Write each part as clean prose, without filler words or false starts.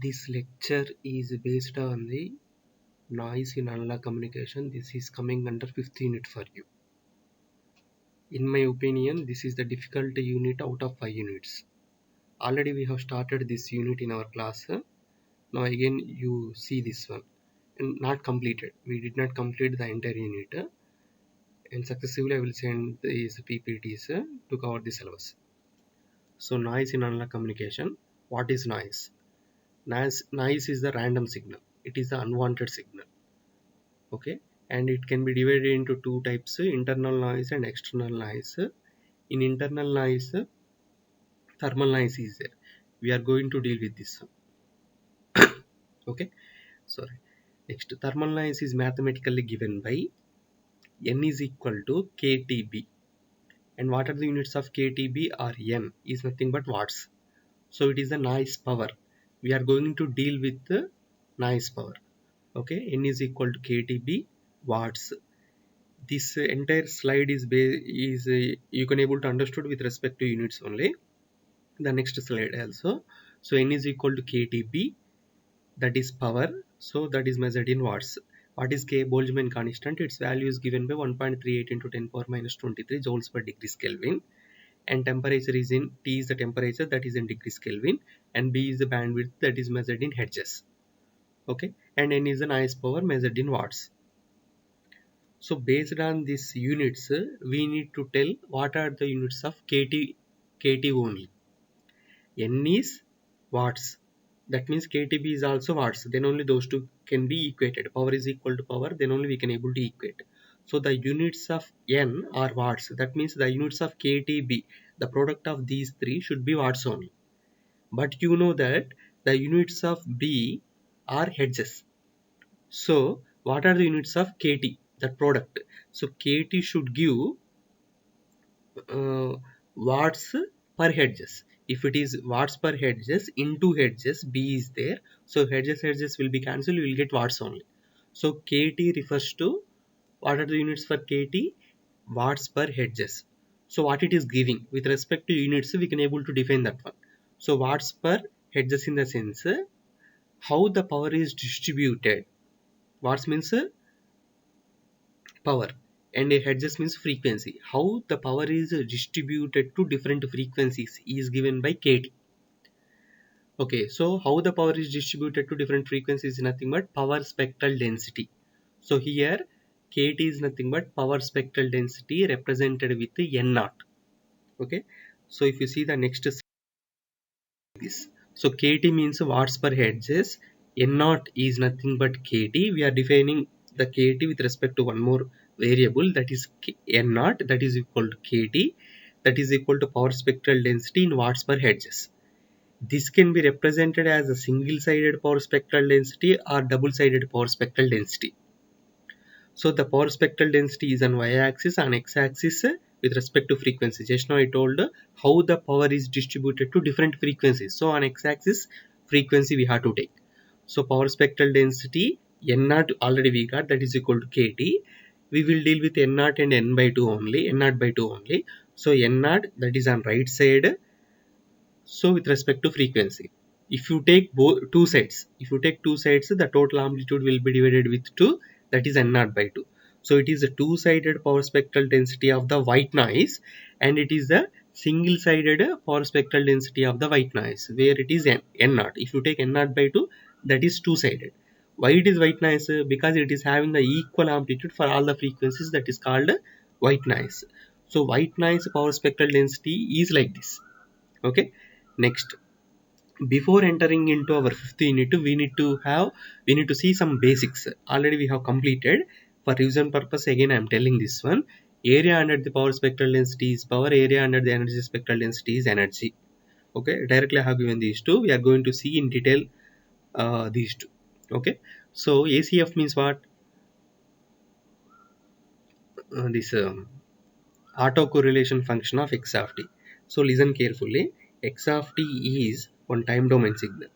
This lecture is based on the noise in analog communication. This is coming under 5th unit for you. In my opinion, this is the difficult unit out of 5 units. Already we have started this unit in our class. Now again you see this one and not completed. We did not complete the entire unit, and successively I will send these PPTs to cover the syllabus. So noise in analog communication. What is noise? Noise is the random signal. It is the unwanted signal. Okay, and it can be divided into two types: internal noise and external noise. In internal noise, thermal noise is there. We are going to deal with this one. Okay, sorry. Next, thermal noise is mathematically given by n is equal to ktb. And what are the units of ktb? Or n is nothing but watts. So it is the noise power. We are going to deal with the noise power. Okay, n is equal to ktb watts. This entire slide is you can able to understood with respect to units only. The next slide also. So n is equal to ktb, that is power. So that is measured in watts. What is K? Boltzmann constant. Its value is given by 1.38 into 10 power minus 23 joules per degrees Kelvin. And temperature is in T is the temperature, that is in degrees Kelvin, and B is the bandwidth, that is measured in hertz. Okay, and N is the noise power measured in watts. So based on these units, we need to tell what are the units of KT only. N is watts. That means KTB is also watts. Then only those two can be equated. Power is equal to power. Then only we can able to equate. So the units of N are watts. That means the units of KTB, the product of these three should be watts only. But you know that the units of B are hertz. So what are the units of KT? That product. So KT should give watts per hertz. If it is watts per hertz into hertz, B is there. So hertz will be cancelled. You will get watts only. So KT refers to, what are the units for KT? Watts per hertz. So what it is giving with respect to units, we can able to define that one. So watts per hertz in the sense how the power is distributed. Watts means power, and a hertz means frequency. How the power is distributed to different frequencies is given by KT. Okay, so how the power is distributed to different frequencies is nothing but power spectral density. So here KT is nothing but power spectral density represented with the N naught. Okay, so if you see the next this, so KT means watts per hertz. N naught is nothing but KT. We are defining the KT with respect to one more variable, that is N naught, that is equal to KT, that is equal to power spectral density in watts per hertz. This can be represented as a single-sided power spectral density or double-sided power spectral density. So the power spectral density is on y-axis, on x-axis with respect to frequency. Just now I told how the power is distributed to different frequencies. So on x-axis frequency we have to take. So power spectral density N naught already we got, that is equal to KT. We will deal with N naught and N by 2 only, N naught by 2 only. So N naught, that is on right side. So with respect to frequency, if you take two sides, the total amplitude will be divided with 2, that is N naught by 2. So it is a two-sided power spectral density of the white noise, and it is the single-sided power spectral density of the white noise, where it is N naught. If you take N naught by 2, that is two-sided. Why it is white noise? Because it is having the equal amplitude for all the frequencies, that is called white noise. So white noise power spectral density is like this. Okay, next, before entering into our 5th unit, we need to see some basics. Already we have completed. For revision purpose, again I am telling this one. Area under the power spectral density is power, area under the energy spectral density is energy. Okay, directly I have given these two. We are going to see in detail these two. Okay, so ACF means what? This autocorrelation function of x of t. So listen carefully. X of t is one time domain signal.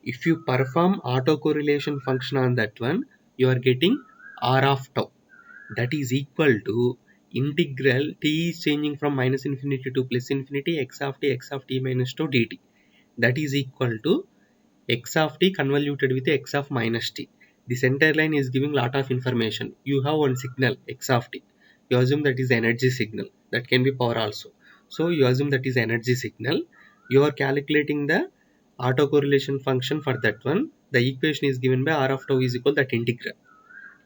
If you perform autocorrelation function on that one, you are getting R of tau. That is equal to integral t is changing from minus infinity to plus infinity x of t minus tau dt. That is equal to x of t convoluted with x of minus t. The center line is giving lot of information. You have one signal x of t. You assume that is energy signal. That can be power also. So you assume that is energy signal. You are calculating the autocorrelation function for that one. The equation is given by r of tau is equal that integral.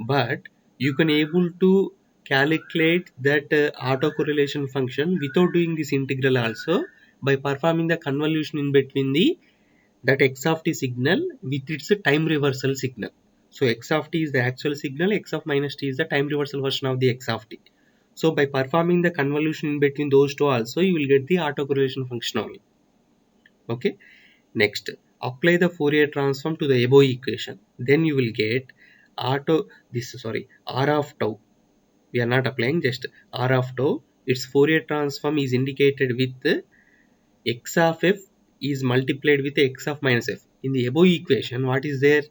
But you can able to calculate that autocorrelation function without doing this integral also by performing the convolution in between the that x of t signal with its time reversal signal. So x of t is the actual signal, x of minus t is the time reversal version of the x of t. So by performing the convolution in between those two also, you will get the autocorrelation function only. Okay. Next, apply the Fourier transform to the above equation. Then you will get r of tau. We are not applying, just r of tau. Its Fourier transform is indicated with x of f is multiplied with x of minus f. In the above equation, what is there?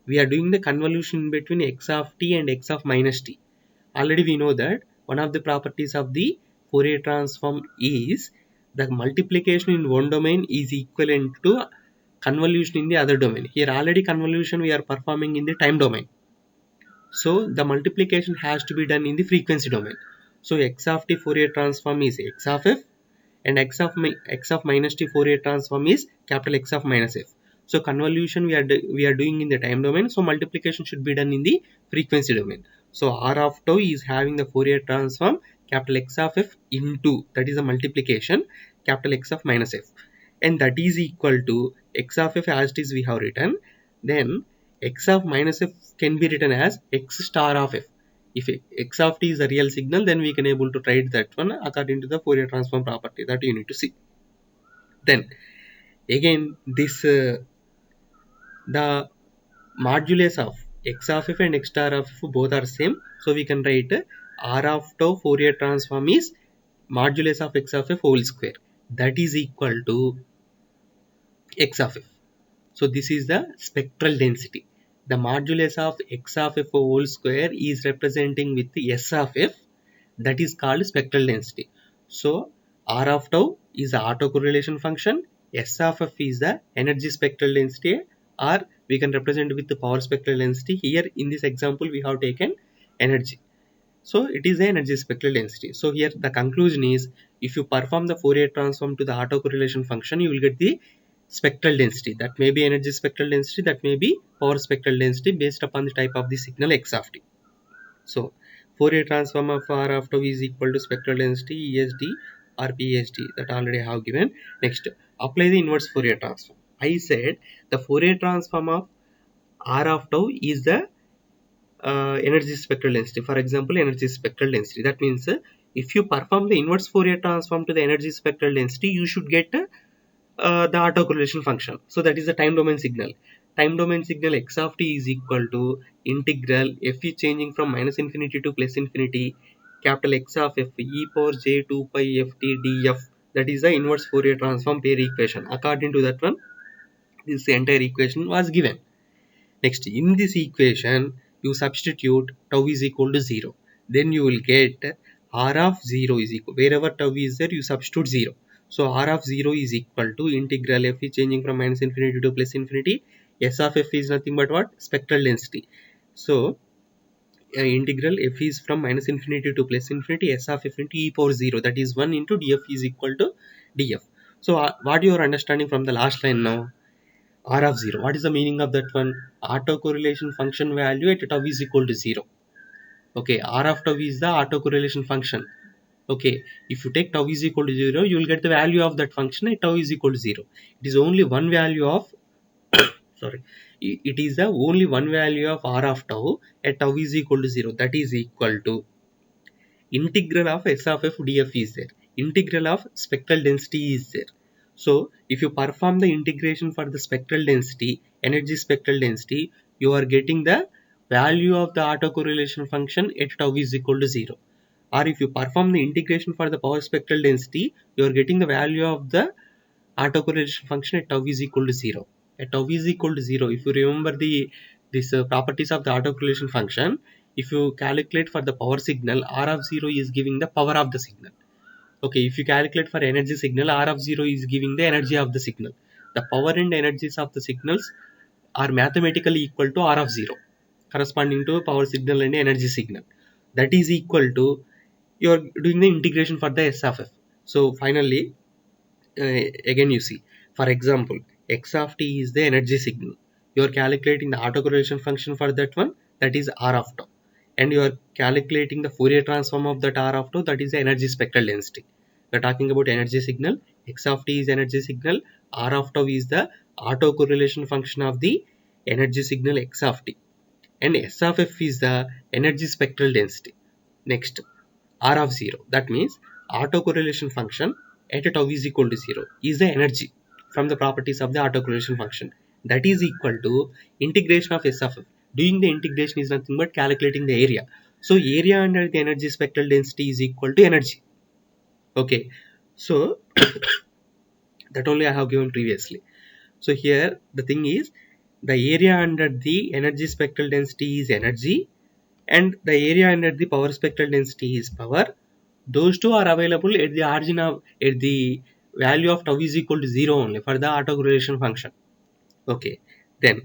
We are doing the convolution between x of t and x of minus t. Already we know that one of the properties of the Fourier transform is the multiplication in one domain is equivalent to convolution in the other domain. Here already convolution we are performing in the time domain. So the multiplication has to be done in the frequency domain. So x of t Fourier transform is x of f and x of minus t Fourier transform is capital X of minus f. So convolution we are doing in the time domain. So multiplication should be done in the frequency domain. So r of tau is having the Fourier transform capital X of f into, that is a multiplication, capital X of minus f, and that is equal to x of f as it is we have written. Then x of minus f can be written as x star of f. If x of t is a real signal, then we can able to write that one according to the Fourier transform property that you need to see. Then again this the modulus of x of f and x star of f both are same, so we can write r of tau Fourier transform is modulus of x of f whole square, that is equal to x of f. So this is the spectral density. The modulus of x of f whole square is representing with the s of f, that is called spectral density. So r of tau is the autocorrelation function, s of f is the energy spectral density, or we can represent with the power spectral density. Here in this example we have taken energy. So it is the energy spectral density. So here the conclusion is, if you perform the Fourier transform to the autocorrelation function, you will get the spectral density. That may be energy spectral density, that may be power spectral density based upon the type of the signal x of t. So Fourier transform of r of tau is equal to spectral density ESD or PSD, that already I have given. Next, apply the inverse Fourier transform. I said the Fourier transform of r of tau is the energy spectral density. For example, energy spectral density. That means if you perform the inverse Fourier transform to the energy spectral density, you should get the autocorrelation function. So that is the time domain signal. Time domain signal x of t is equal to integral f is changing from minus infinity to plus infinity, capital X of f e power j 2 pi f t df. That is the inverse Fourier transform pair equation. According to that one, this entire equation was given. Next, in this equation, you substitute tau is equal to 0. Then you will get r of 0 is equal, wherever tau is there, you substitute 0. So r of 0 is equal to integral f is changing from minus infinity to plus infinity. S of f is nothing but what? Spectral density. So integral f is from minus infinity to plus infinity, s of f into e power 0, that is 1 into df is equal to df. So what you are understanding from the last line now? R of 0. What is the meaning of that one? Autocorrelation function value at tau is equal to 0. Okay, R of tau is the autocorrelation function. Okay, if you take tau is equal to 0, you will get the value of that function at tau is equal to 0. It is only one value of sorry, it is the only one value of R of tau at tau is equal to 0. That is equal to integral of s of f df is there. Integral of spectral density is there. So if you perform the integration for the spectral density, energy spectral density, you are getting the value of the autocorrelation function at tau is equal to 0. Or if you perform the integration for the power spectral density, you are getting the value of the autocorrelation function at tau is equal to 0. At tau is equal to 0, if you remember these properties of the autocorrelation function, if you calculate for the power signal, R of 0 is giving the power of the signal. Okay, if you calculate for energy signal, R of 0 is giving the energy of the signal. the power and energies of the signals are mathematically equal to R of 0, corresponding to power signal and energy signal. That is equal to, you are doing the integration for the S of f. So finally, again you see, for example, x of t is the energy signal. You are calculating the autocorrelation function for that one, that is R of tau, and you are calculating the Fourier transform of that R of tau, that is the energy spectral density. We are talking about energy signal. X of t is energy signal, R of tau is the autocorrelation function of the energy signal x of t, and S of f is the energy spectral density. Next, R of 0, that means autocorrelation function at tau is equal to 0 is the energy from the properties of the autocorrelation function, that is equal to integration of S of f. Doing the integration is nothing but calculating the area. So area under the energy spectral density is equal to energy. Okay, so that only I have given previously. So here the thing is, the area under the energy spectral density is energy, and the area under the power spectral density is power. Those two are available at the origin of, at the value of tau is equal to 0 only for the autocorrelation function. Okay, then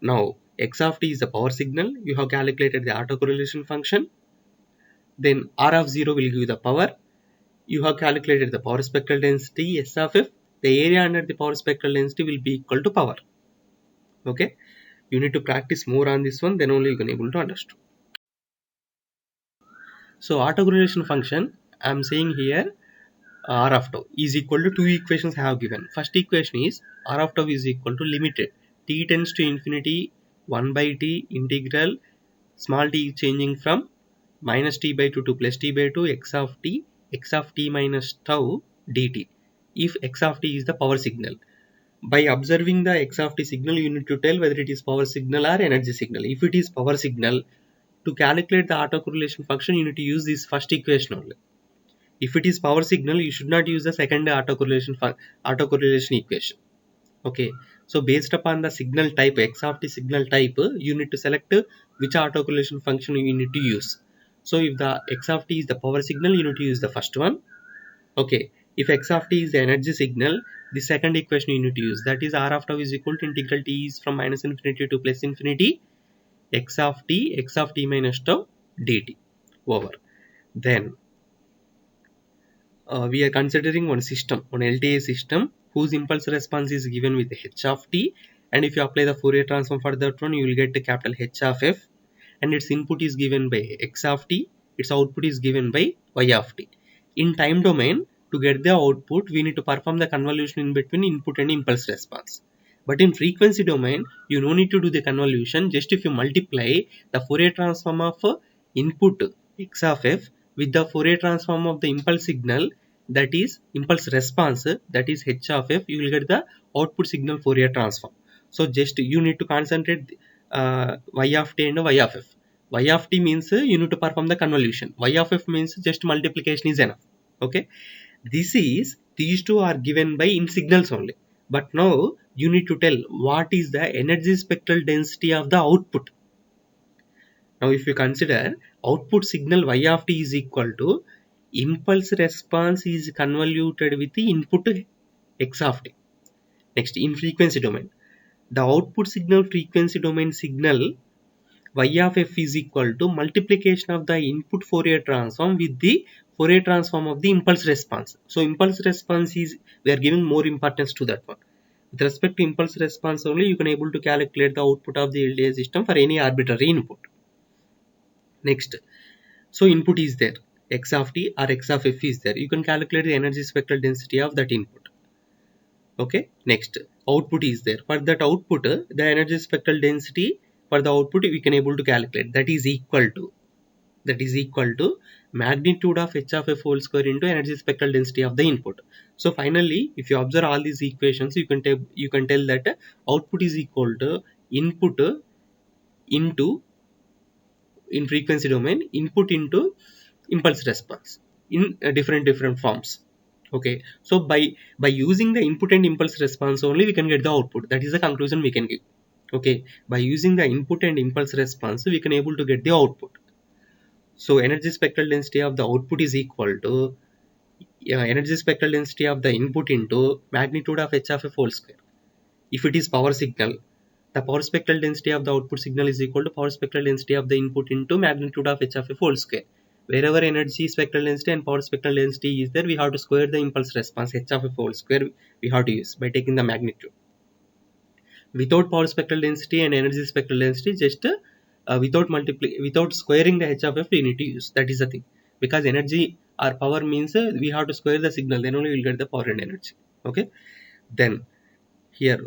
now x of t is the power signal. You have calculated the autocorrelation function. Then R of 0 will give the power. You have calculated the power spectral density S of f. The area under the power spectral density will be equal to power. Okay, you need to practice more on this one, then only you can able to understand. So autocorrelation function, I am saying here, R of tau is equal to two equations I have given. First equation is R of tau is equal to limited t tends to infinity 1 by t integral small t changing from minus t by 2 to plus t by 2 x of t minus tau dt, if x of t is the power signal. By observing the x of t signal, you need to tell whether it is power signal or energy signal. If it is power signal, to calculate the autocorrelation function, you need to use this first equation only. If it is power signal, you should not use the second autocorrelation equation. Okay, so based upon the signal type, x of t signal type, you need to select which autocorrelation function you need to use. So if the x of t is the power signal, you need to use the first one. Okay, if x of t is the energy signal, the second equation you need to use, that is R of tau is equal to integral t is from minus infinity to plus infinity x of t minus tau dt over. Then we are considering one system, one LTI system whose impulse response is given with h of t, and if you apply the Fourier transform for that one, you will get the capital H of f, and its input is given by x of t, its output is given by y of t. In time domain, to get the output, we need to perform the convolution in between input and impulse response. But in frequency domain, you no need to do the convolution. Just if you multiply the Fourier transform of input x of f with the Fourier transform of the impulse signal, that is impulse response, that is h of f, you will get the output signal Fourier transform. So just you need to concentrate y of t and y of f. Y of t means you need to perform the convolution. Y of f means just multiplication is enough. Okay, these two are given by in signals only. But now you need to tell what is the energy spectral density of the output. Now if you consider output signal y of t is equal to impulse response is convoluted with the input x of t. Next, in frequency domain, the output signal frequency domain signal y of f is equal to multiplication of the input Fourier transform with the Fourier transform of the impulse response. So impulse response is, we are giving more importance to that one. With respect to impulse response only, you can able to calculate the output of the LTI system for any arbitrary input. Next, so input is there, x of t or x of f is there. You can calculate the energy spectral density of that input. Okay, next, output is there. For that output, the energy spectral density for the output we can able to calculate. That is equal to magnitude of h of f whole square into energy spectral density of the input. So finally, if you observe all these equations, you can tell that output is equal to input into, in frequency domain, input into impulse response in different forms. Okay, so by using the input and impulse response only, we can get the output. That is the conclusion we can give. Okay, by using the input and impulse response, we can able to get the output. So energy spectral density of the output is equal to energy spectral density of the input into magnitude of h of f whole square. If it is power signal, the power spectral density of the output signal is equal to power spectral density of the input into magnitude of h of f whole square. Wherever energy spectral density and power spectral density is there, we have to square the impulse response h of f whole square we have to use by taking the magnitude. Without power spectral density and energy spectral density, just without squaring the h of f, we need to use. That is the thing. Because energy or power means we have to square the signal, then only we will get the power and energy. Okay. Then here